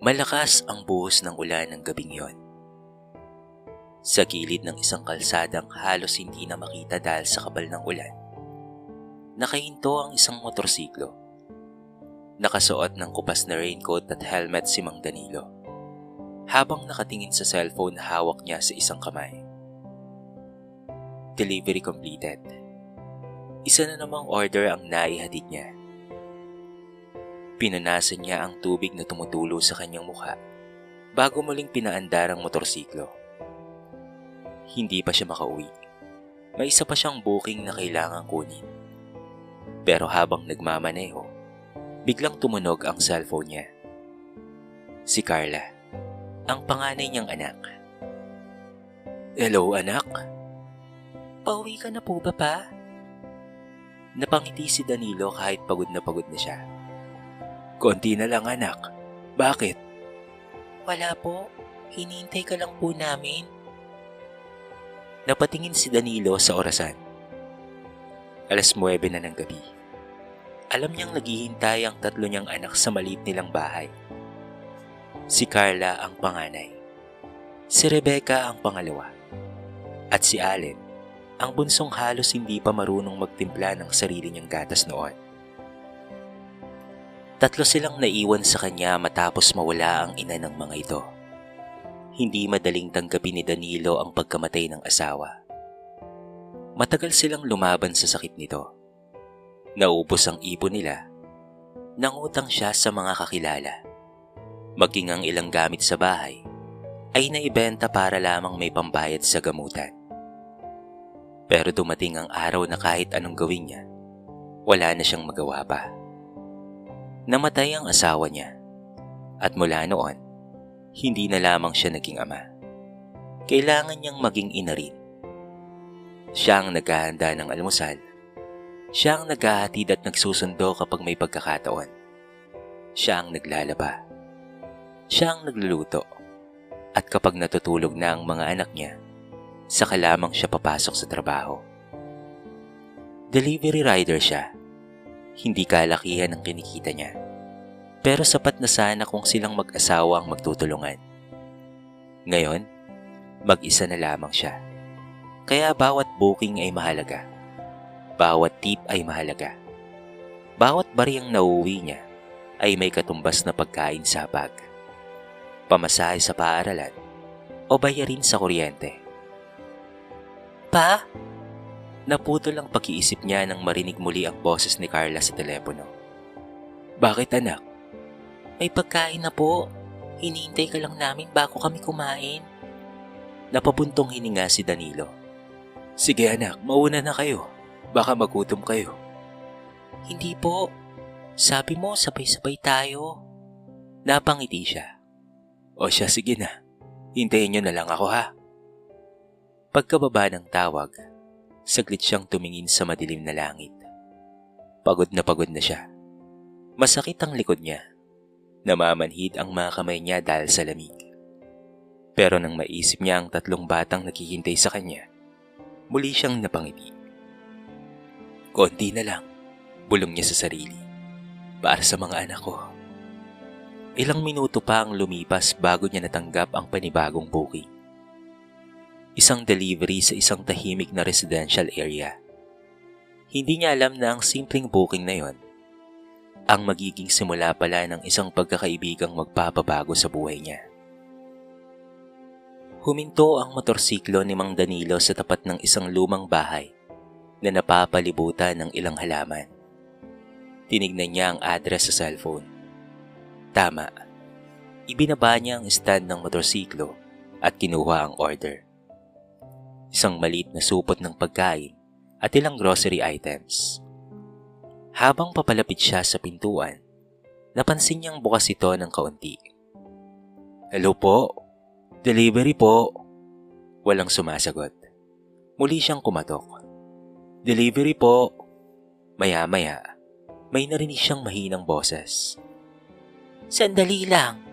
Malakas ang buhos ng ulan ng gabing yon. Sa gilid ng isang kalsadang halos hindi na makita dahil sa kapal ng ulan, nakahinto ang isang motorsiklo. Nakasuot ng kupas na raincoat at helmet si Mang Danilo, habang nakatingin sa cellphone na hawak niya sa isang kamay. Delivery completed. Isa na namang order ang naihatid niya. Pinunasan niya ang tubig na tumutulo sa kanyang mukha bago muling pinaandar ang motorsiklo. Hindi pa siya makauwi. May isa pa siyang booking na kailangang kunin. Pero habang nagmamaneho, biglang tumunog ang cellphone niya. Si Carla, ang panganay niyang anak. "Hello, anak? Pauwi ka na po ba, pa?" Napangiti si Danilo kahit pagod na siya. "Konti na lang, anak. Bakit?" "Wala po. Hinihintay ka lang po namin." Napatingin si Danilo sa orasan. 9:00 na ng gabi. Alam niyang naghihintay ang 3 niyang anak sa maliit nilang bahay. Si Carla ang panganay. Si Rebecca ang pangalawa. At si Allen, ang bunsong halos hindi pa marunong magtimpla ng sarili niyang gatas noon. 3 silang naiwan sa kanya matapos mawala ang ina ng mga ito. Hindi madaling tanggapin ni Danilo ang pagkamatay ng asawa. Matagal silang lumaban sa sakit nito. Naubos ang ipon nila. Nangutang siya sa mga kakilala. Maging ang ilang gamit sa bahay ay naibenta para lamang may pambayad sa gamutan. Pero dumating ang araw na kahit anong gawin niya, wala na siyang magawa pa. Namatay ang asawa niya, at mula noon, hindi na lamang siya naging ama. Kailangan niyang maging ina rin. Siya ang naghahanda ng almusal. Siya ang naghahatid at nagsusundo kapag may pagkakataon. Siya ang naglalaba. Siya ang nagluluto. At kapag natutulog na ang mga anak niya, saka lamang siya papasok sa trabaho. Delivery rider siya. Hindi kalakihan ang kinikita niya. Pero sapat na sana kung silang mag-asawa ang magtutulungan. Ngayon, mag-isa na lamang siya. Kaya bawat booking ay mahalaga. Bawat tip ay mahalaga. Bawat bariyang nauuwi niya ay may katumbas na pagkain sa bag. Pamasahe sa paaralan o bayarin sa kuryente. "Pa?" Naputol ang pag-iisip niya nang marinig muli ang boses ni Carla sa telepono. "Bakit, anak?" "May pagkain na po. Hinihintay ka lang namin bago kami kumain." Napabuntong hininga si Danilo. "Sige, anak, mauna na kayo. Baka magutom kayo." "Hindi po. Sabi mo sabay-sabay tayo." Napangiti siya. "O siya, sige na. Hintayin niyo na lang ako, ha?" Pagkababa ng tawag, saglit siyang tumingin sa madilim na langit. Pagod na siya. Masakit ang likod niya. Namamanhid ang mga kamay niya dahil sa lamig. Pero nang maisip niya ang 3 batang naghihintay sa kanya, muli siyang napangiti. "Konti na lang," bulong niya sa sarili. "Para sa mga anak ko." Ilang minuto pa ang lumipas bago niya natanggap ang panibagong booking. Isang delivery sa isang tahimik na residential area. Hindi niya alam na ang simpleng booking na yon ang magiging simula pala ng isang pagkakaibigang magpapabago sa buhay niya. Huminto ang motorsiklo ni Mang Danilo sa tapat ng isang lumang bahay na napapalibutan ng ilang halaman. Tinignan niya ang address sa cellphone. Tama. Ibinaba niya ang stand ng motorsiklo at kinuha ang order. Isang maliit na supot ng pagkain at ilang grocery items. Habang papalapit siya sa pintuan, napansin niyang bukas ito ng kaunti. "Hello po? Delivery po?" Walang sumasagot. Muli siyang kumatok. "Delivery po." Maya-maya, may narinig siyang mahinang boses. "Sandali lang."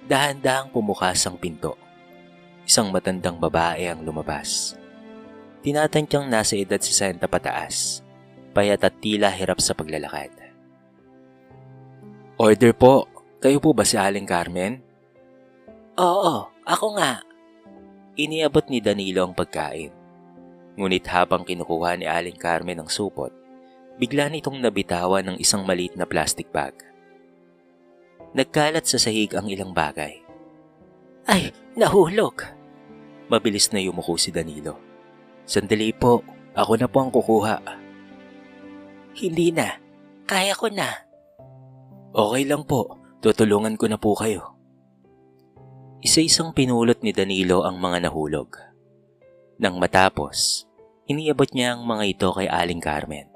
Dahan-dahang pumukas ang pinto. Isang matandang babae ang lumabas. Tinatantyang nasa edad 60 pataas, payat at tila hirap sa paglalakad. "Order po, Kayo po ba si Aling Carmen? Oo, ako nga. Iniabot ni Danilo ang pagkain. Ngunit habang kinukuha ni Aling Carmen ang supot, bigla nitong nabitawan ng isang maliit na plastic bag. Nagkalat sa sahig ang ilang bagay. Ay, nahulog! Mabilis na yumuko si Danilo. Sandali po, ako na po ang kukuha. Hindi na, kaya ko na. Okay lang po, tutulungan ko na po kayo. Isa-isang pinulot ni Danilo ang mga nahulog. Nang matapos, iniabot niya ang mga ito kay Aling Carmen.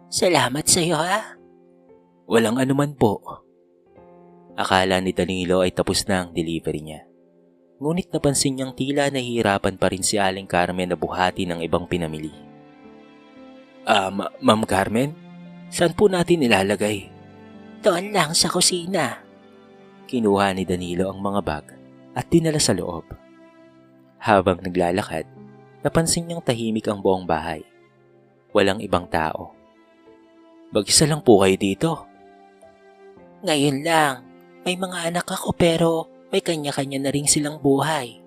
Salamat sa iyo ha. Walang anuman po. Akala ni Danilo ay tapos na ang delivery niya. Ngunit napansin niyang tila nahihirapan pa rin si Aling Carmen na buhati ng ibang pinamili. Ma'am Carmen, saan po natin ilalagay? Doon lang sa kusina. Kinuha ni Danilo ang mga bag at dinala sa loob. Habang naglalakad, napansin niyang tahimik ang buong bahay. Walang ibang tao. Mag-isa lang po kayo dito. Ngayon lang. May mga anak ako pero may kanya-kanya na rin silang buhay.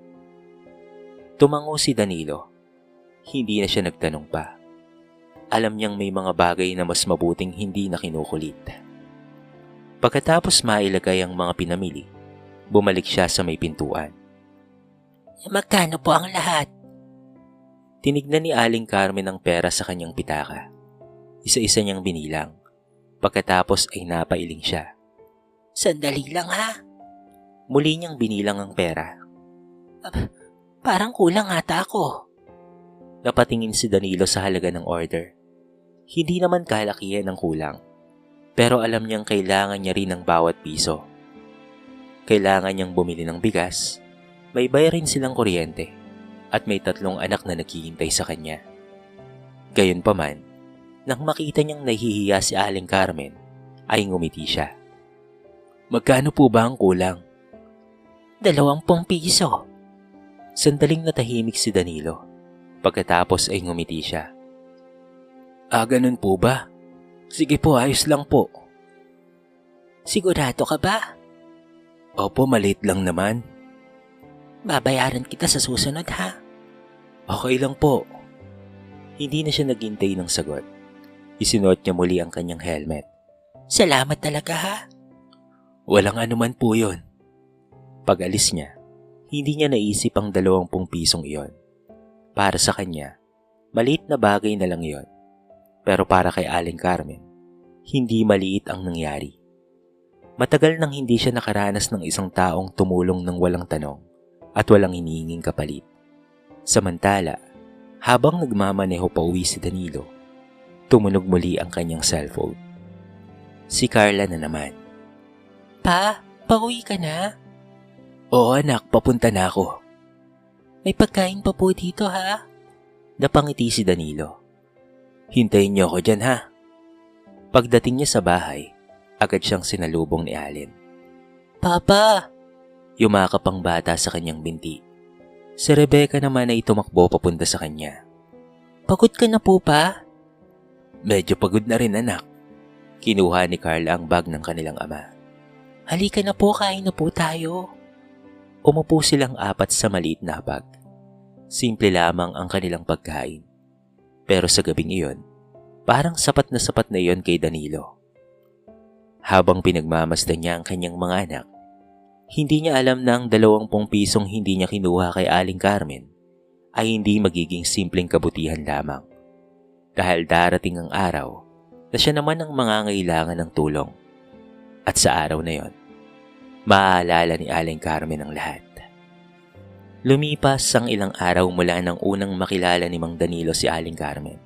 Tumango si Danilo. Hindi na siya nagtanong pa. Alam niyang may mga bagay na mas mabuting hindi na kinukulit. Pagkatapos mailagay ang mga pinamili, bumalik siya sa may pintuan. Magkano po ang lahat? Tinignan ni Aling Carmen ang pera sa kanyang pitaka. Isa-isa niyang binilang. Pagkatapos ay napailing siya. Sandali lang ha. Muli niyang binilang ang pera. Parang kulang ata ako. Napatingin si Danilo sa halaga ng order. Hindi naman kalakihan ang kulang. Pero alam niyang kailangan niya rin ng bawat piso. Kailangan niyang bumili ng bigas, may bayarin silang kuryente, at may 3 anak na naghihintay sa kanya. Gayunpaman, nang makita niyang nahihiya si Aling Carmen, ay ngumiti siya. Magkano po ba ang kulang? 20 piso. Sandaling natahimik si Danilo. Pagkatapos ay ngumiti siya. Ganun po ba? Sige po, ayos lang po. Sigurado ka ba? Opo, maliit lang naman. Babayaran kita sa susunod ha. Okay lang po. Hindi na siya naghintay ng sagot. Isinuot niya muli ang kanyang helmet. Salamat talaga ha. Walang anuman po yun. Pag-alis niya, hindi niya naisip ang 20 pisong iyon. Para sa kanya, maliit na bagay na lang iyon. Pero para kay Aling Carmen, hindi maliit ang nangyari. Matagal nang hindi siya nakaranas ng isang taong tumulong ng walang tanong at walang hinihinging kapalit. Samantala, habang nagmamaneho pa uwi si Danilo, tumunog muli ang kanyang cellphone. Si Carla na naman. Pa, pauwi ka na? Oo anak, papunta na ako. May pagkain pa po dito ha? Napangiti si Danilo. Hintayin niyo ako dyan ha. Pagdating niya sa bahay, agad siyang sinalubong ni Allen. Papa! Yumakap ang bata sa kanyang binti. Si Rebecca naman ay tumakbo papunta sa kanya. Pagod ka na po pa? Medyo pagod na rin anak. Kinuha ni Carla ang bag ng kanilang ama. Halika na po, kain na po tayo. Umupo silang 4 sa maliit na bag. Simple lamang ang kanilang pagkain. Pero sa gabing iyon, parang sapat na iyon kay Danilo. Habang pinagmamasdan niya ang kanyang mga anak, hindi niya alam na ang 20 pisong hindi niya kinuha kay Aling Carmen ay hindi magiging simpleng kabutihan lamang. Dahil darating ang araw na siya naman ang mangangailangan ng tulong. At sa araw na yon, maaalala ni Aling Carmen ang lahat. Lumipas ang ilang araw mula nang unang makilala ni Mang Danilo si Aling Carmen.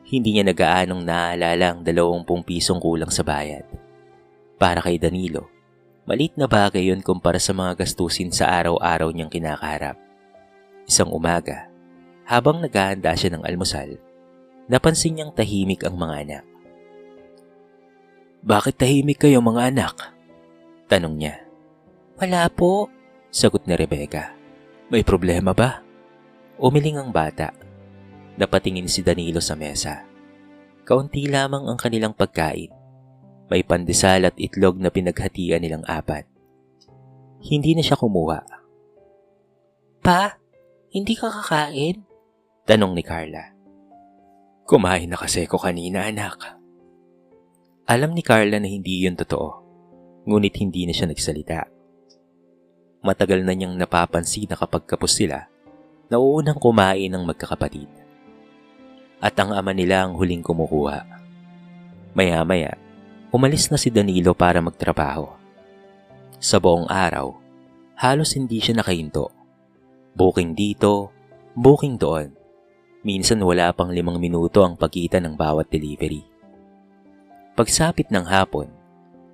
Hindi niya nagaanong naaalala ang 20 pisong kulang sa bayad. Para kay Danilo, maliit na bagay yun kumpara sa mga gastusin sa araw-araw niyang kinakaharap. Isang umaga, habang naghahanda siya ng almusal, napansin niyang tahimik ang mga anak. Bakit tahimik kayo mga anak? Tanong niya. Wala po, sagot ni Rebecca. May problema ba? Umiling ang bata. Napatingin si Danilo sa mesa. Kaunti lamang ang kanilang pagkain. May pandesal at itlog na pinaghatian nilang apat. Hindi na siya kumuha. Pa, hindi ka kakain? Tanong ni Carla. Kumain na kasi ko kanina, anak. Alam ni Carla na hindi yun totoo, ngunit hindi na siya nagsalita. Matagal na niyang napapansin na kapag kapos sila, nauunang kumain ng magkakapatid. At ang ama nila ang huling kumukuha. Maya-maya, umalis na si Danilo para magtrabaho. Sa buong araw, halos hindi siya nakahinto. Booking dito, booking doon. Minsan wala pang 5 minuto ang pagitan ng bawat delivery. Pagsapit ng hapon,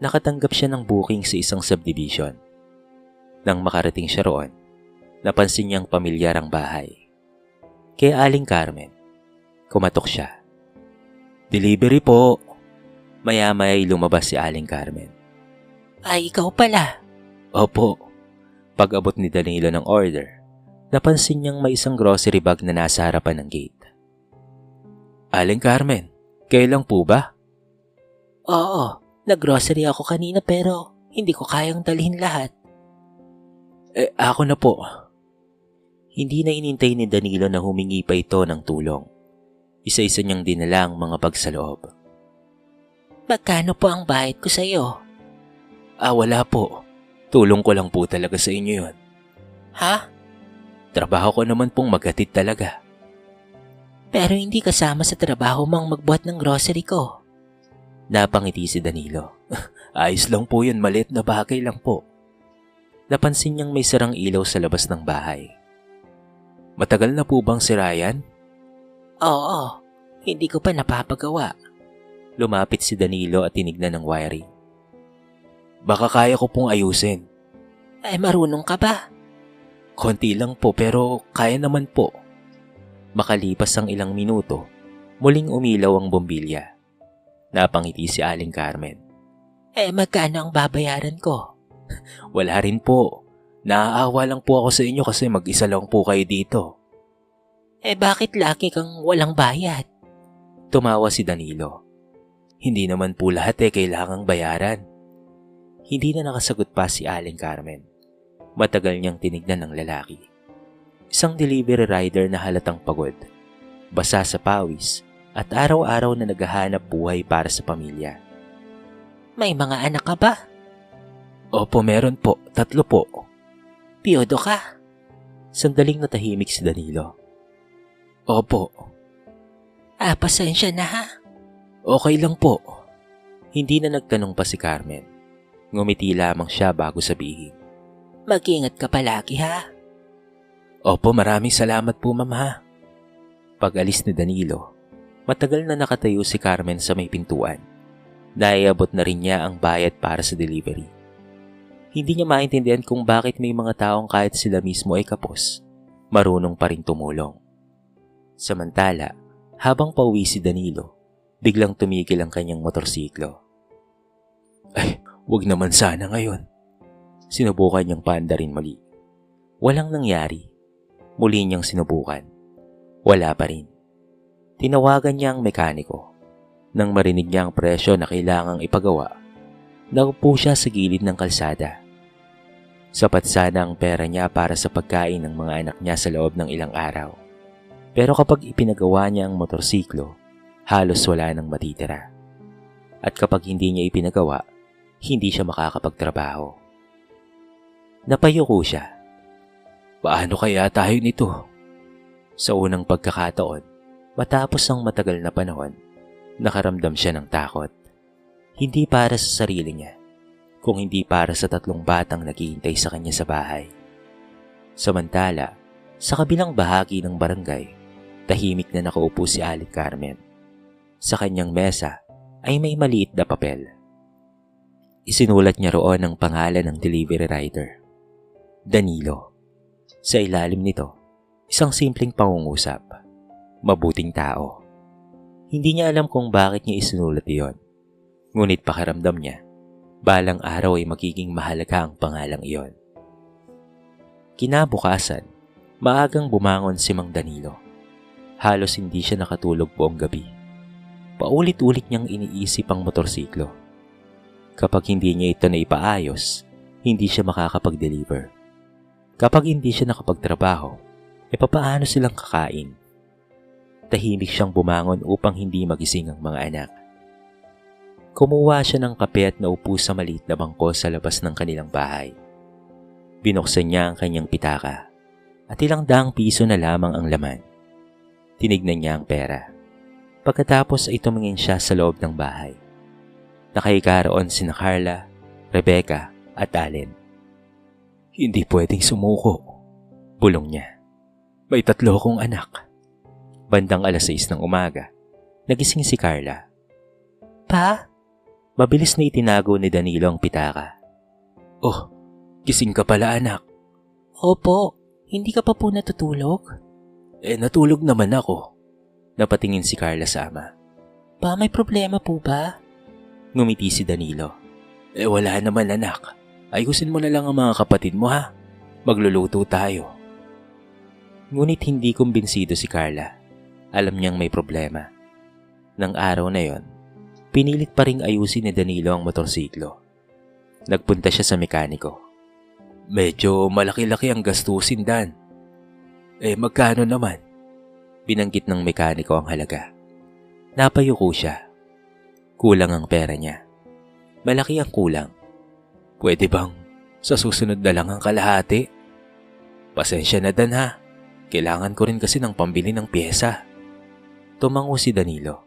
nakatanggap siya ng booking sa isang subdivision. Nang makarating siya roon, napansin niyang pamilyar ang bahay. Kay Aling Carmen, kumatok siya. Delivery po. Maya-maya'y lumabas si Aling Carmen. Ay, ikaw pala. Opo. Pag-abot ni Danilo ng order, napansin niyang may isang grocery bag na nasa harapan ng gate. Aling Carmen, kailan po ba? Oo, nag-grocery ako kanina pero hindi ko kayang dalhin lahat. Ako na po. Hindi na inintay ni Danilo na humingi pa ito ng tulong. Isa-isa niyang dinala ang mga bag sa loob. Magkano po ang bayad ko sa'yo? Wala po. Tulong ko lang po talaga sa inyo yun. Ha? Trabaho ko naman pong maghatid talaga. Pero hindi kasama sa trabaho mong magbuhat ng grocery ko. Napangiti si Danilo. Ayos lang po yun, maliit na bagay lang po. Napansin niyang may sarang ilaw sa labas ng bahay. Matagal na po bang si Ryan? Oo, hindi ko pa napapagawa. Lumapit si Danilo at tinignan ng wiring. Baka kaya ko pong ayusin. Marunong ka ba? Konti lang po pero kaya naman po. Makalipas ang ilang minuto, muling umilaw ang bombilya. Napangiti si Aling Carmen. Magkano ang babayaran ko? Wala rin po. Naaawa lang po ako sa inyo kasi mag-isa lang po kayo dito. Bakit lagi kang walang bayad? Tumawa si Danilo. Hindi naman po lahat kailangang bayaran. Hindi na nakasagot pa si Aling Carmen. Matagal niyang tinignan ng lalaki. Isang delivery rider na halatang pagod, basa sa pawis at araw-araw na naghahanap buhay para sa pamilya. May mga anak ka ba? Opo, meron po. 3 po. Piyodo ka? Sandaling natahimik si Danilo. Opo. Pasensya na ha. Okay lang po. Hindi na nagtanong pa si Carmen. Ngumiti lamang siya bago sabihin. Mag-ingat ka palagi ha. Opo, maraming salamat po ma'am ha. Pag-alis ni Danilo, matagal na nakatayo si Carmen sa may pintuan. Naiabot na rin niya ang bayad para sa delivery. Hindi niya maintindihan kung bakit may mga taong kahit sila mismo ay kapos, marunong pa rin tumulong. Samantala, habang pauwi si Danilo, biglang tumigil ang kanyang motorsiklo. Wag naman sana ngayon. Sinubukan niyang paandarin muli. Walang nangyari. Muli niyang sinubukan. Wala pa rin. Tinawagan niya ang mekaniko. Nang marinig niya ang presyo na kailangang ipagawa, naupo siya sa gilid ng kalsada. Sapat sana ang pera niya para sa pagkain ng mga anak niya sa loob ng ilang araw. Pero kapag ipinagawa niya ang motorsiklo, halos wala nang matitira. At kapag hindi niya ipinagawa, hindi siya makakapagtrabaho. Napayuko siya. Paano kaya tayo nito? Sa unang pagkakataon, matapos ang matagal na panahon, nakaramdam siya ng takot. Hindi para sa sarili niya, kung hindi para sa 3 batang naghihintay sa kanya sa bahay. Samantala, sa kabilang bahagi ng barangay, tahimik na nakaupo si Aling Carmen. Sa kanyang mesa ay may maliit na papel. Isinulat niya roon ang pangalan ng delivery rider, Danilo. Sa ilalim nito, isang simpleng pangungusap, mabuting tao. Hindi niya alam kung bakit niya isinulat iyon. Ngunit pakiramdam niya, balang araw ay magiging mahalaga ang pangalang iyon. Kinabukasan, maagang bumangon si Mang Danilo. Halos hindi siya nakatulog buong gabi. Paulit-ulit niyang iniisip ang motorsiklo. Kapag hindi niya ito na ipaayos, hindi siya makakapag-deliver. Kapag hindi siya nakapagtrabaho, papaano silang kakain? Tahimik siyang bumangon upang hindi magising ang mga anak. Kumuha siya ng kape at naupo sa maliit na bangko sa labas ng kanilang bahay. Binuksan niya ang kanyang pitaka at ilang daang piso na lamang ang laman. Tinignan niya ang pera. Pagkatapos ay tumingin siya sa loob ng bahay. Nakahiga roon sina Carla, Rebecca at Allen. Hindi pwedeng sumuko, bulong niya. May 3 akong anak. Bandang 6:00 ng umaga, nagising si Carla. Pa? Mabilis na itinago ni Danilo ang pitaka. Oh, gising ka pala anak. Opo, hindi ka pa po natutulog? Natulog naman ako. Napatingin si Carla sa ama. Pa, may problema po ba? Ngumiti si Danilo. Wala naman anak. Ayusin mo na lang ang mga kapatid mo ha. Magluluto tayo. Ngunit hindi kumbinsido si Carla. Alam niyang may problema. Nang araw na yon, pinilit pa ring ayusin ni Danilo ang motorsiklo. Nagpunta siya sa mekaniko. Medyo malaki-laki ang gastusin, Dan. Magkano naman? Binanggit ng mekaniko ang halaga. Napayuko siya. Kulang ang pera niya. Malaki ang kulang. Pwede bang sa susunod na lang ang kalahati? Pasensya na, Dan ha. Kailangan ko rin kasi ng pambili ng pyesa. Tumango si Danilo.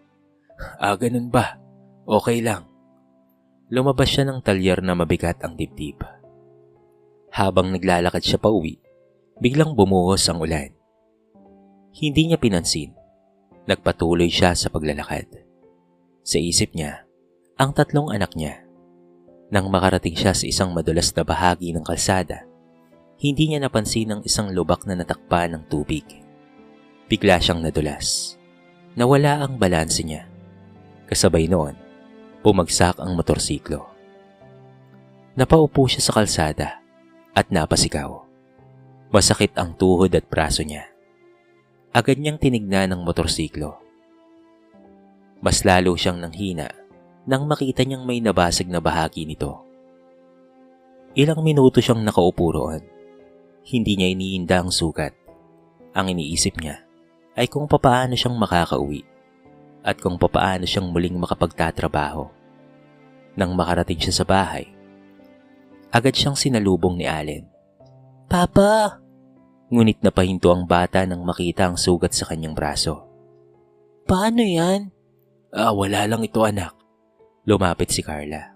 Ganun ba? Okay lang. Lumabas siya ng talyer na mabigat ang dibdib. Habang naglalakad siya pauwi, biglang bumuhos ang ulan. Hindi niya pinansin. Nagpatuloy siya sa paglalakad. Sa isip niya, ang 3 anak niya. Nang makarating siya sa isang madulas na bahagi ng kalsada, hindi niya napansin ang isang lubak na natakpan ng tubig. Bigla siyang nadulas. Nawala ang balanse niya. Kasabay noon, bumagsak ang motorsiklo. Napaupo siya sa kalsada at napasigaw. Masakit ang tuhod at braso niya. Agad niyang tinignan ang motorsiklo. Mas lalo siyang nanghina nang makita niyang may nabasag na bahagi nito. Ilang minuto siyang nakaupo roon. Hindi niya iniinda ang sugat. Ang iniisip niya ay kung papaano siyang makakauwi at kung papaano siyang muling makapagtatrabaho. Nang makarating siya sa bahay, agad siyang sinalubong ni Allen. Papa! Ngunit napahinto ang bata nang makita ang sugat sa kanyang braso. Paano yan? Wala lang ito anak. Lumapit si Carla.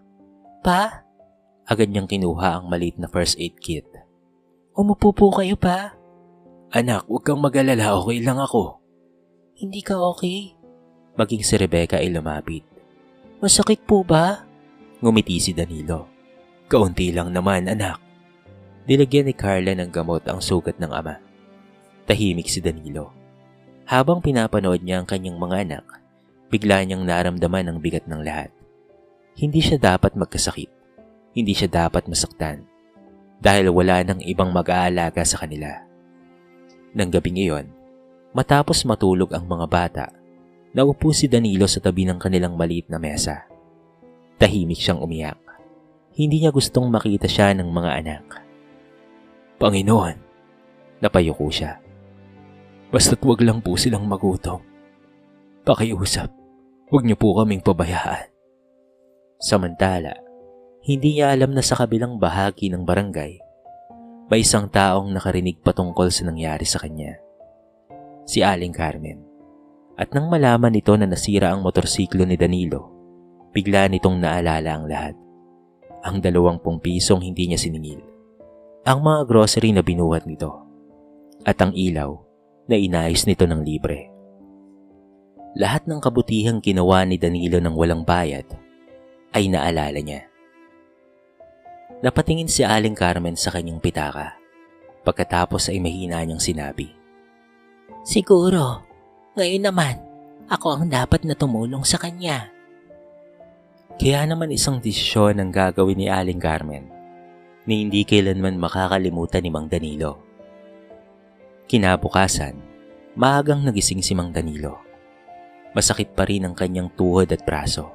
Pa? Agad niyang kinuha ang maliit na first aid kit. Umupo po kayo pa? Anak, huwag kang mag-alala, okay lang ako. Hindi ka okay? Maging si Rebecca ay lumapit. Masakit po ba? Ngumiti si Danilo. Kaunti lang naman, anak. Dilagyan ni Carla ng gamot ang sugat ng ama. Tahimik si Danilo. Habang pinapanood niya ang kanyang mga anak, bigla niyang naramdaman ang bigat ng lahat. Hindi siya dapat magkasakit. Hindi siya dapat masaktan. Dahil wala nang ibang mag-aalaga sa kanila. Nang gabing iyon, matapos matulog ang mga bata, naupo si Danilo sa tabi ng kanilang maliit na mesa. Tahimik siyang umiyak. Hindi niya gustong makita siya ng mga anak. Panginoon, napayuko siya. Basta't wag lang po silang magutom. Pakiusap, wag niyo po kaming pabayaan. Samantala, hindi niya alam na sa kabilang bahagi ng barangay, may isang taong nakarinig patungkol sa nangyari sa kanya. Si Aling Carmen. At nang malaman nito na nasira ang motorsiklo ni Danilo, bigla nitong naalala ang lahat. Ang 20 pisong hindi niya siningil. Ang mga grocery na binuhat nito. At ang ilaw na inayos nito ng libre. Lahat ng kabutihang ginawa ni Danilo ng walang bayad ay naalala niya. Napatingin si Aling Carmen sa kanyang pitaka. Pagkatapos ay mahina niyang sinabi, Siguro, ngayon naman, ako ang dapat na tumulong sa kanya. Kaya naman isang desisyon ang gagawin ni Aling Carmen na hindi kailanman makakalimutan ni Mang Danilo. Kinabukasan, maagang nagising si Mang Danilo. Masakit pa rin ang kanyang tuhod at braso.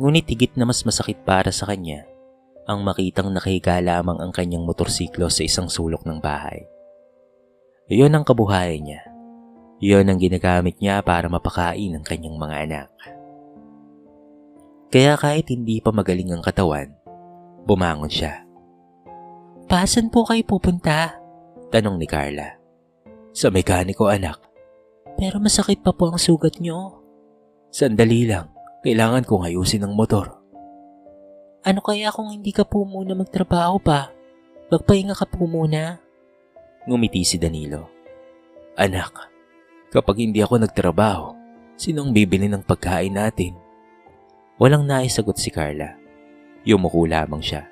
Ngunit higit na mas masakit para sa kanya ang makitang nakahiga lamang ang kanyang motorsiklo sa isang sulok ng bahay. Iyon ang kabuhayan niya. Iyon ang ginagamit niya para mapakain ang kanyang mga anak. Kaya kahit hindi pa magaling ang katawan, bumangon siya. Pasan po kayo pupunta? Tanong ni Carla. Sa mekaniko, anak. Pero masakit pa po ang sugat nyo. Sandali lang. Kailangan kong ayusin ang motor. Ano kaya kung hindi ka po muna magtrabaho pa? Magpahinga ka po muna. Ngumiti si Danilo. Anak, kapag hindi ako nagtrabaho, sinong bibili ng pagkain natin? Walang naisagot si Carla. Yumuko lamang siya.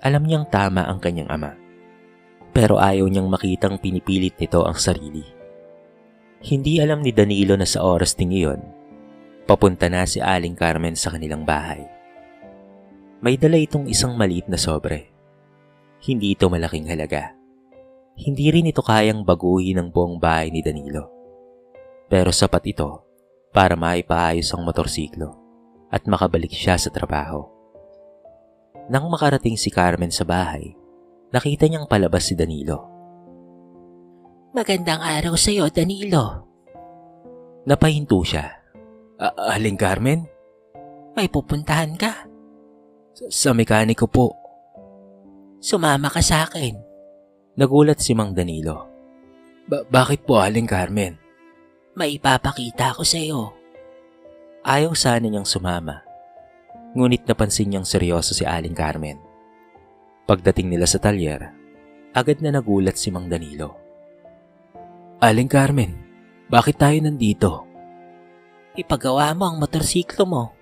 Alam niyang tama ang kanyang ama. Pero ayaw niyang makitang pinipilit nito ang sarili. Hindi alam ni Danilo na sa oras ding iyon, papunta na si Aling Carmen sa kanilang bahay. May dala itong isang maliit na sobre. Hindi ito malaking halaga. Hindi rin ito kayang baguhin ang buong bahay ni Danilo. Pero sapat ito para maipaayos ang motorsiklo at makabalik siya sa trabaho. Nang makarating si Carmen sa bahay, nakita niyang palabas si Danilo. Magandang araw sa iyo, Danilo. Napahinto siya. Aling Carmen? May pupuntahan ka? Sa mekaniko po. Sumama ka sa akin. Nagulat si Mang Danilo. Bakit po, Aling Carmen? May ipapakita ko sa iyo. Ayaw sana niyang sumama. Ngunit napansin niyang seryoso si Aling Carmen. Pagdating nila sa talyer, agad na nagulat si Mang Danilo. Aling Carmen, bakit tayo nandito? Ipagawa mo ang motorsiklo mo.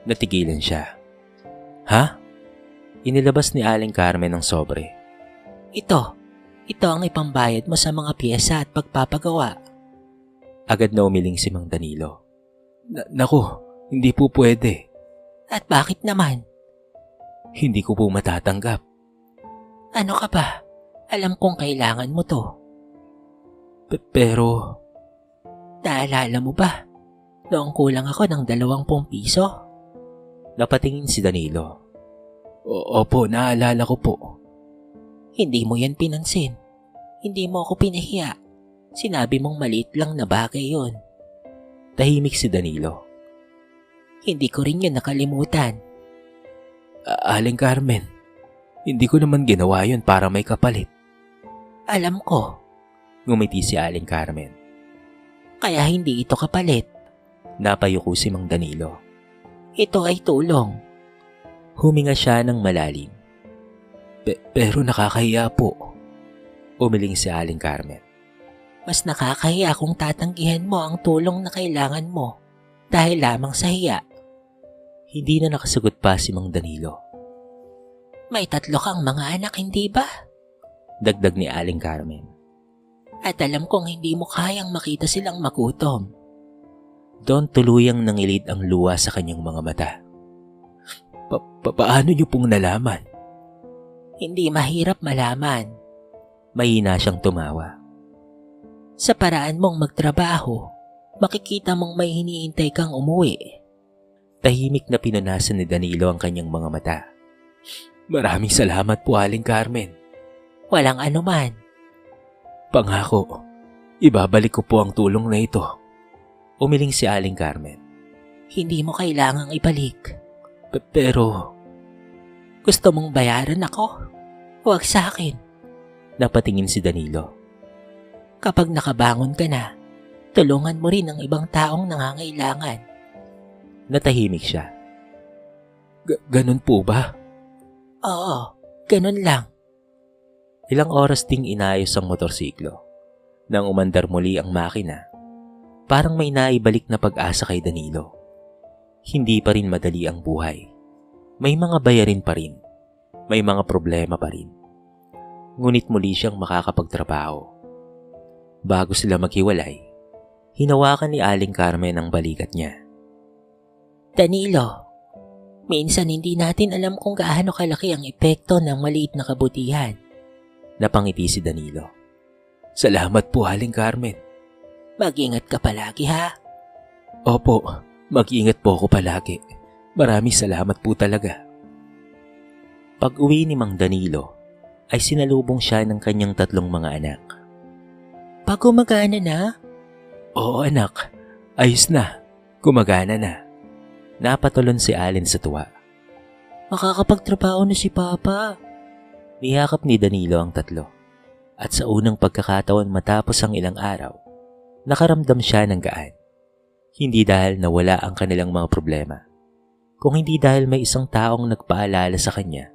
Natigilan siya. Ha? Inilabas ni Aling Carmen ang sobre. Ito ang ipambayad mo sa mga piyesa at pagpapagawa. Agad na umiling si Mang Danilo. Naku, hindi po pwede. At bakit naman? Hindi ko po matatanggap. Ano ka ba? Alam kong kailangan mo to. Pero... Naalala mo ba? Noong kulang ako ng 20 piso? Napatingin si Danilo. Opo, naalala ko po. Hindi mo yan pinansin. Hindi mo ako pinahiya. Sinabi mong maliit lang na bagay yon. Tahimik si Danilo. Hindi ko rin yan nakalimutan. Aling Carmen, hindi ko naman ginawa yun para may kapalit. Alam ko. Ngumiti si Aling Carmen. Kaya hindi ito kapalit. Napayuko si Mang Danilo. Ito ay tulong. Huminga siya ng malalim. Pero nakakahiya po. Umiling si Aling Carmen. Mas nakakahiya kung tatanggihan mo ang tulong na kailangan mo dahil lamang sa hiya. Hindi na nakasagot pa si Mang Danilo. May 3 kang mga anak, hindi ba? Dagdag ni Aling Carmen. At alam kong hindi mo kayang makita silang magutom. Doon tuluyang nangilid ang luha sa kanyang mga mata. Paano niyo pong nalaman? Hindi mahirap malaman. Mahina siyang tumawa. Sa paraan mong magtrabaho, makikita mong may hinihintay kang umuwi. Tahimik na pinunasan ni Danilo ang kanyang mga mata. Maraming salamat po, Aling Carmen. Walang anuman. Pangako, ibabalik ko po ang tulong na ito. Umiling si Aling Carmen. Hindi mo kailangang ibalik. Pero... Gusto mong bayaran ako? Huwag sa akin. Napatingin si Danilo. Kapag nakabangon ka na, tulungan mo rin ang ibang taong nangangailangan. Natahimik siya. Ganun po ba? Oo, ganun lang. Ilang oras ding inayos ang motorsiklo. Nang umandar muli ang makina, parang may naibalik na pag-asa kay Danilo. Hindi pa rin madali ang buhay. May mga bayarin pa rin. May mga problema pa rin. Ngunit muli siyang makakapagtrabaho. Bago sila maghiwalay, hinawakan ni Aling Carmen ang balikat niya. Danilo, minsan hindi natin alam kung gaano kalaki ang epekto ng maliit na kabutihan. Napangiti si Danilo. Salamat po, Aling Carmen. Mag-ingat ka palagi, ha? Opo, mag-ingat po ako palagi. Maraming salamat po talaga. Pag-uwi ni Mang Danilo, ay sinalubong siya ng kanyang 3 mga anak. Gumagana na? Oo anak, ayos na. Gumagana na. Napatulon si Allen sa tuwa. Makakapagtrabaho na si Papa. Niyakap ni Danilo ang 3. At sa unang pagkakataon matapos ang ilang araw, nakaramdam siya ng gaan. Hindi dahil nawala ang kanilang mga problema, kung hindi dahil may isang taong nagpaalala sa kanya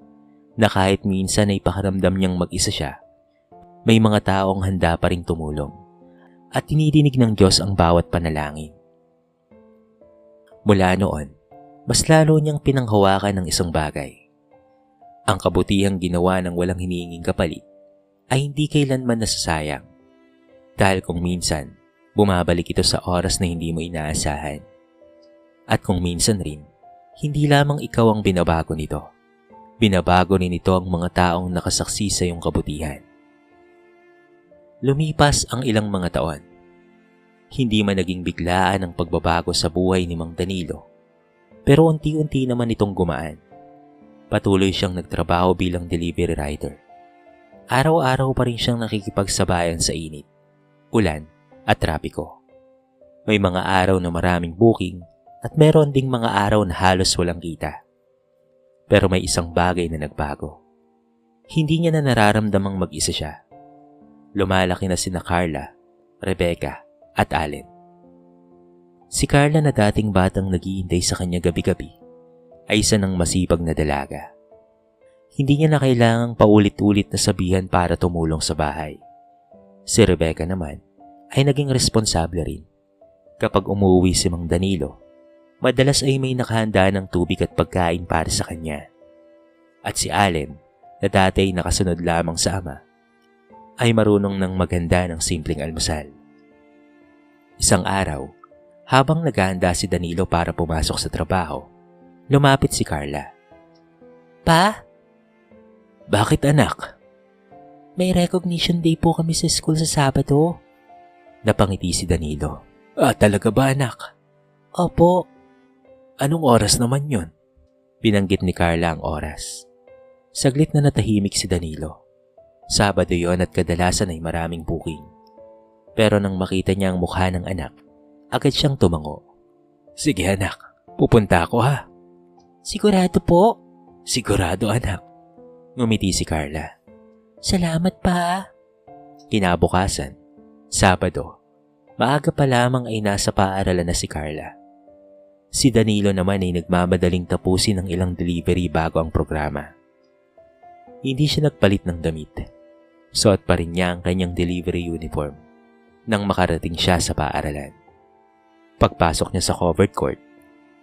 na kahit minsan ay pakaramdam niyang mag-isa siya, may mga taong handa pa ring tumulong at tinidinig ng Diyos ang bawat panalangin. Mula noon, mas lalo niyang pinanghawakan ng isang bagay. Ang kabutihang ginawa ng walang hinihinging kapalit ay hindi kailanman nasasayang. Dahil kung minsan, bumabalik ito sa oras na hindi mo inaasahan. At kung minsan rin, hindi lamang ikaw ang binabago nito. Binabago rin ito ang mga taong nakasaksi sa iyong kabutihan. Lumipas ang ilang mga taon. Hindi man naging biglaan ang pagbabago sa buhay ni Mang Danilo, pero unti-unti naman itong gumaan. Patuloy siyang nagtrabaho bilang delivery rider. Araw-araw pa rin siyang nakikipagsabayan sa init, ulan at trapiko. May mga araw na maraming booking at meron ding mga araw na halos walang kita. Pero may isang bagay na nagbago. Hindi niya na nararamdamang mag-isa siya. Lumalaki na sina Carla, Rebecca at Allen. Si Carla na dating batang naghihintay sa kanya gabi-gabi ay isa ng masipag na dalaga. Hindi niya na kailangang paulit-ulit na sabihan para tumulong sa bahay. Si Rebecca naman ay naging responsable rin. Kapag umuwi si Mang Danilo, madalas ay may nakahanda ng tubig at pagkain para sa kanya. At si Allen, na dati ay nakasunod lamang sa ama, ay marunong ng maghanda ng simpleng almusal. Isang araw, habang naghahanda si Danilo para pumasok sa trabaho, lumapit si Carla. Pa? Bakit anak? May recognition day po kami sa school sa Sabado. Napangiti si Danilo. Talaga ba anak? Opo. Anong oras naman yon? Binanggit ni Carla ang oras. Saglit na natahimik si Danilo. Sabado yon at kadalasan ay maraming booking. Pero nang makita niya ang mukha ng anak, agad siyang tumango. Sige anak, pupunta ako ha. Sigurado po? Sigurado anak. Ngumiti si Carla. Salamat pa. Kinabukasan, Sabado, maaga pa lamang ay nasa paaralan na si Carla. Si Danilo naman ay nagmamadaling tapusin ang ilang delivery bago ang programa. Hindi siya nagpalit ng damit. Suot pa rin niya ang kanyang delivery uniform nang makarating siya sa paaralan. Pagpasok niya sa covered court,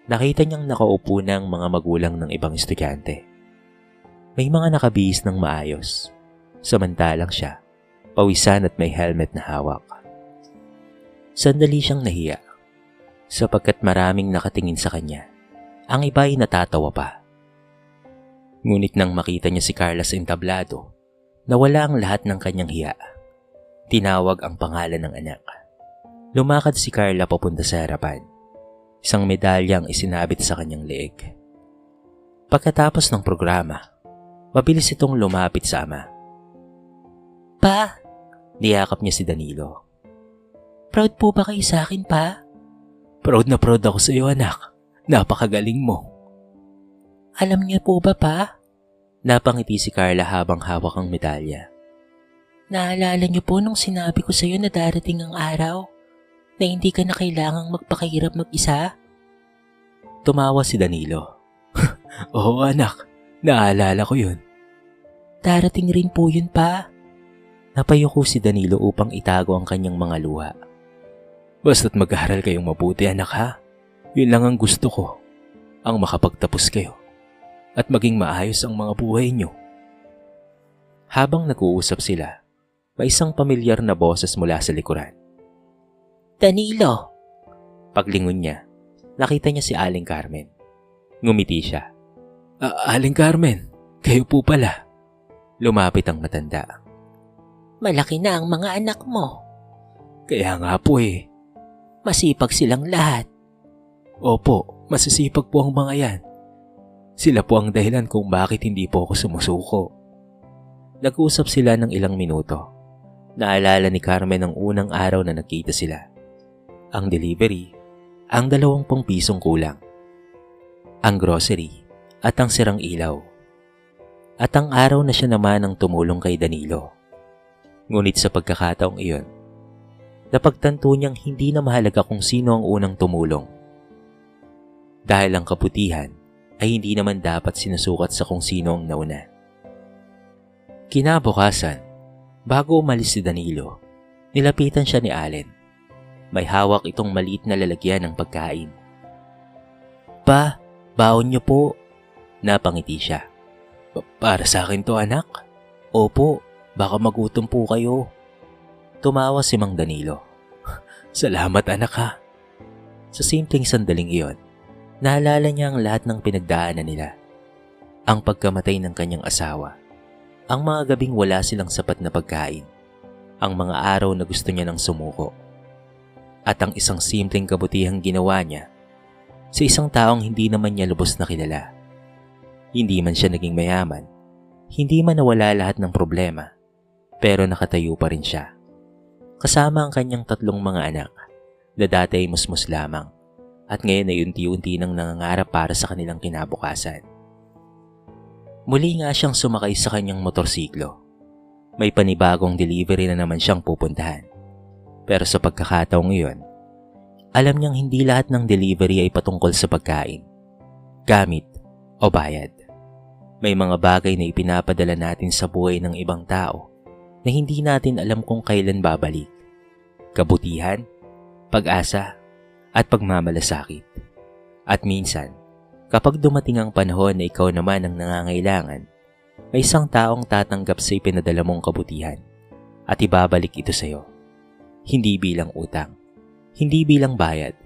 nakita niyang nakaupo na ang mga magulang ng ibang estudyante. May mga nakabihis ng maayos, samantalang siya, pawisan at may helmet na hawak. Sandali siyang nahiya, sapagkat maraming nakatingin sa kanya. Ang iba ay natatawa pa. Ngunit nang makita niya si Carla sa entablado, nawala ang lahat ng kanyang hiya. Tinawag ang pangalan ng anak. Lumakad si Carla papunta sa harapan. Isang medalya ang isinabit sa kanyang leeg. Pagkatapos ng programa, mabilis itong lumapit sa ama. Pa? Niyakap niya si Danilo. Proud po ba kayo sa akin, pa? Proud na proud ako sa iyo, anak. Napakagaling mo. Alam niyo po ba, pa? Napangiti si Carla habang hawak ang medalya. Naalala niyo po nung sinabi ko sa iyo na darating ang araw na hindi ka na kailangang magpakahirap mag-isa? Tumawa si Danilo. Oo anak, naalala ko yun. Darating rin po yun, pa. Napayuko si Danilo upang itago ang kanyang mga luha. Basta't mag-aaral kayong mabuti anak ha. Yun lang ang gusto ko. Ang makapagtapos kayo. At maging maayos ang mga buhay nyo. Habang nag-uusap sila, may isang pamilyar na boses mula sa likuran. Danilo! Paglingon niya, nakita niya si Aling Carmen. Ngumiti siya. Aling Carmen, kayo po pala. Lumapit ang matanda. Malaki na ang mga anak mo. Kaya nga po eh. Masipag silang lahat. Opo, masisipag po ang mga yan. Sila po ang dahilan kung bakit hindi po ako sumusuko. Nag-usap sila ng ilang minuto. Naalala ni Carmen ang unang araw na nagkita sila. Ang delivery, ang 20 pisong kulang. Ang grocery at ang sirang ilaw. At ang araw na siya naman ang tumulong kay Danilo. Ngunit sa pagkakataong iyon, napagtanto niyang hindi na mahalaga kung sino ang unang tumulong. Dahil ang kabutihan ay hindi naman dapat sinusukat sa kung sino ang nauna. Kinabukasan, bago umalis si Danilo, nilapitan siya ni Allen. May hawak itong maliit na lalagyan ng pagkain. Pa, baon niyo po. Napangiti siya. Para sa akin to, anak? Opo, baka magutom po kayo. Tumawa si Mang Danilo. Salamat, anak, ha. Sa simpleng sandaling iyon, naalala niya ang lahat ng pinagdaanan nila. Ang pagkamatay ng kanyang asawa, ang mga gabing wala silang sapat na pagkain, ang mga araw na gusto niya ng sumuko, at ang isang simpleng kabutihang ginawa niya sa isang taong hindi naman niya lubos na kilala. Hindi man siya naging mayaman, hindi man nawala lahat ng problema, pero nakatayo pa rin siya. Kasama ang kanyang 3 mga anak na dati ay musmus lamang at ngayon ay unti-unti nang nangangarap para sa kanilang kinabukasan. Muli nga siyang sumakay sa kanyang motorsiklo. May panibagong delivery na naman siyang pupuntahan. Pero sa pagkakataong iyon, alam niyang hindi lahat ng delivery ay patungkol sa pagkain, gamit o bayad. May mga bagay na ipinapadala natin sa buhay ng ibang tao na hindi natin alam kung kailan babalik. Kabutihan, pag-asa, at pagmamalasakit. At minsan, kapag dumating ang panahon na ikaw naman ang nangangailangan, may isang taong tatanggap sa ipinadala mong kabutihan at ibabalik ito sa iyo. Hindi bilang utang, hindi bilang bayad,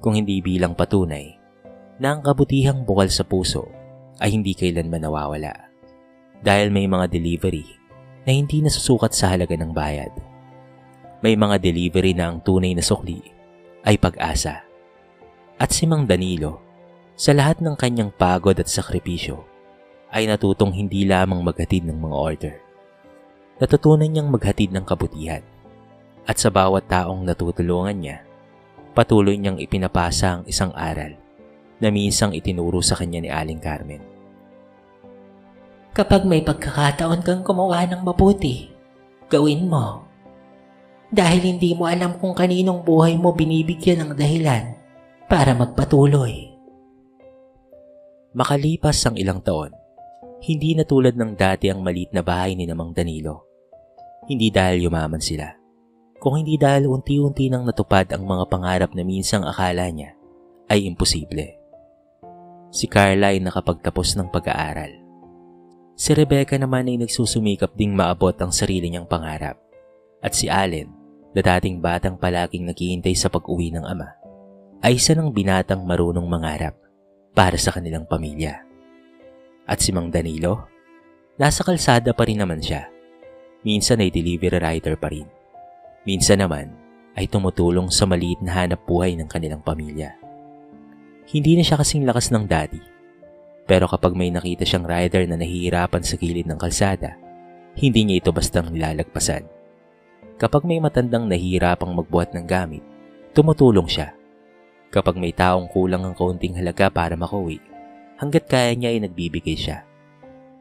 kung hindi bilang patunay na ang kabutihang bukal sa puso ay hindi kailanman nawawala. Dahil may mga delivery na hindi nasusukat sa halaga ng bayad. May mga delivery na ang tunay na sukli ay pag-asa. At si Mang Danilo, sa lahat ng kanyang pagod at sakripisyo, ay natutong hindi lamang maghatid ng mga order. Natutunan niyang maghatid ng kabutihan. At sa bawat taong natutulungan niya, patuloy niyang ipinapasa ang isang aral na minsang itinuro sa kanya ni Aling Carmen. Kapag may pagkakataon kang gumawa ng mabuti, gawin mo. Dahil hindi mo alam kung kaninong buhay mo binibigyan ng dahilan para magpatuloy. Makalipas ang ilang taon, hindi na tulad ng dati ang maliit na bahay ni Mang Danilo. Hindi dahil yumaman sila, kung hindi dahil unti-unti nang natupad ang mga pangarap na minsang akala niya ay imposible. Si Carla ay nakapagtapos ng pag-aaral. Si Rebecca naman ay nagsusumikap ding maabot ang sarili niyang pangarap. At si Allen, na dating batang palaging naghihintay sa pag-uwi ng ama, ay isa ng binatang marunong mangarap para sa kanilang pamilya. At si Mang Danilo, nasa kalsada pa rin naman siya. Minsan ay delivery rider pa rin. Minsan naman ay tumutulong sa maliit na hanap buhay ng kanilang pamilya. Hindi na siya kasing lakas ng daddy. Pero kapag may nakita siyang rider na nahihirapan sa gilid ng kalsada, hindi niya ito bastang nilalagpasan. Kapag may matandang nahihirapang magbuhat ng gamit, tumutulong siya. Kapag may taong kulang ang kaunting halaga para makauwi, hanggat kaya niya ay nagbibigay siya.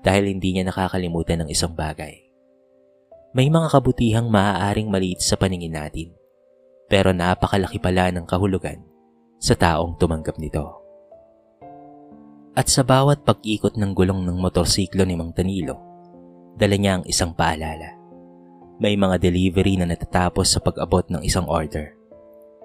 Dahil hindi niya nakakalimutan ng isang bagay. May mga kabutihang maaaring maliit sa paningin natin, pero napakalaki pala ng kahulugan sa taong tumanggap nito. At sa bawat pag-ikot ng gulong ng motorsiklo ni Mang Danilo, dala niya ang isang paalala. May mga delivery na natatapos sa pag-abot ng isang order.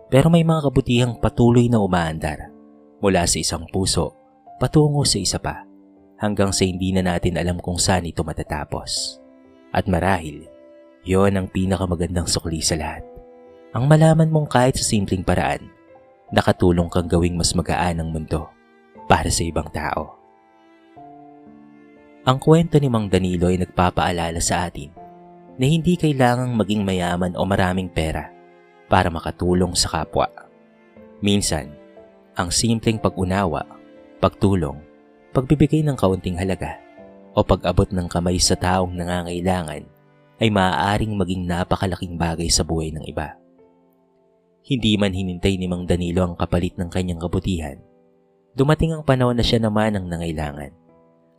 Pero may mga kabutihang patuloy na umaandar mula sa isang puso patungo sa isa pa hanggang sa hindi na natin alam kung saan ito matatapos. At marahil, yon ang pinakamagandang sukli sa lahat. Ang malaman mong kahit sa simpleng paraan, nakatulong kang gawing mas magaan ang mundo para sa ibang tao. Ang kwento ni Mang Danilo ay nagpapaalala sa atin na hindi kailangang maging mayaman o maraming pera para makatulong sa kapwa. Minsan, ang simpleng pag-unawa, pagtulong, pagbibigay ng kaunting halaga o pag-abot ng kamay sa taong nangangailangan ay maaaring maging napakalaking bagay sa buhay ng iba. Hindi man hinintay ni Mang Danilo ang kapalit ng kanyang kabutihan, dumating ang panahon na siya naman ang nangailangan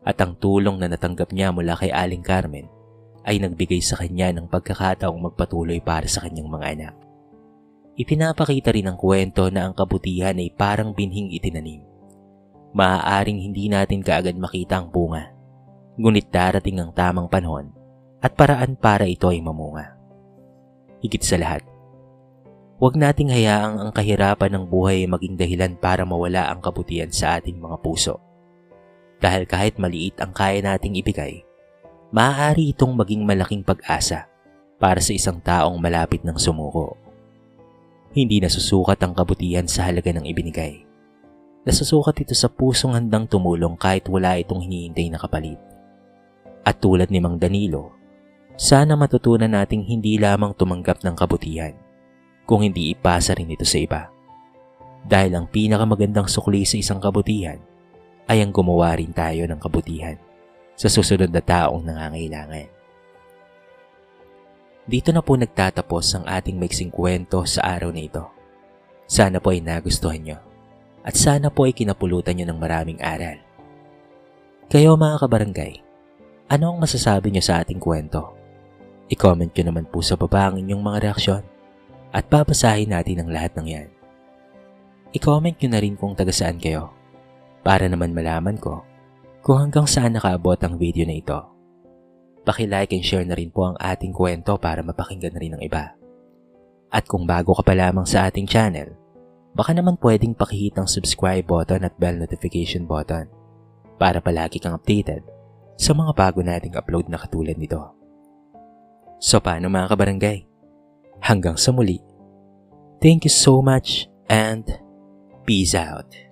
at ang tulong na natanggap niya mula kay Aling Carmen ay nagbigay sa kanya ng pagkakataong magpatuloy para sa kanyang mga anak. Ipinapakita rin ang kwento na ang kabutihan ay parang binhing itinanim. Maaaring hindi natin kaagad makita ang bunga, ngunit darating ang tamang panahon at paraan para ito ay mamunga. Higit sa lahat, huwag nating hayaang ang kahirapan ng buhay ay maging dahilan para mawala ang kabutihan sa ating mga puso. Dahil kahit maliit ang kaya nating ibigay, maaari itong maging malaking pag-asa para sa isang taong malapit ng sumuko. Hindi nasusukat ang kabutihan sa halaga ng ibinigay. Nasusukat ito sa pusong handang tumulong kahit wala itong hinihintay na kapalit. At tulad ni Mang Danilo, sana matutunan nating hindi lamang tumanggap ng kabutihan, kung hindi ipasa rin ito sa iba. Dahil ang pinakamagandang sukli sa isang kabutihan ay ang gumawa rin tayo ng kabutihan sa susunod na taong nangangailangan. Dito na po nagtatapos ang ating maiksing kwento sa araw na ito. Sana po ay nagustuhan nyo at sana po ay kinapulutan nyo ng maraming aral. Kayo mga kabarangay, ano ang masasabi nyo sa ating kwento? I-comment nyo naman po sa baba ang inyong mga reaksyon at babasahin natin ang lahat ng yan. I-comment nyo na rin kung taga saan kayo para naman malaman ko kung hanggang saan nakaabot ang video na ito. Paki-like and share na rin po ang ating kwento para mapakinggan na rin ng iba. At kung bago ka pa lamang sa ating channel, baka naman pwedeng pakihit ang subscribe button at bell notification button para palagi kang updated sa mga bago nating upload na katulad nito. So paano mga kabarangay? Hanggang sa muli. Thank you so much and peace out.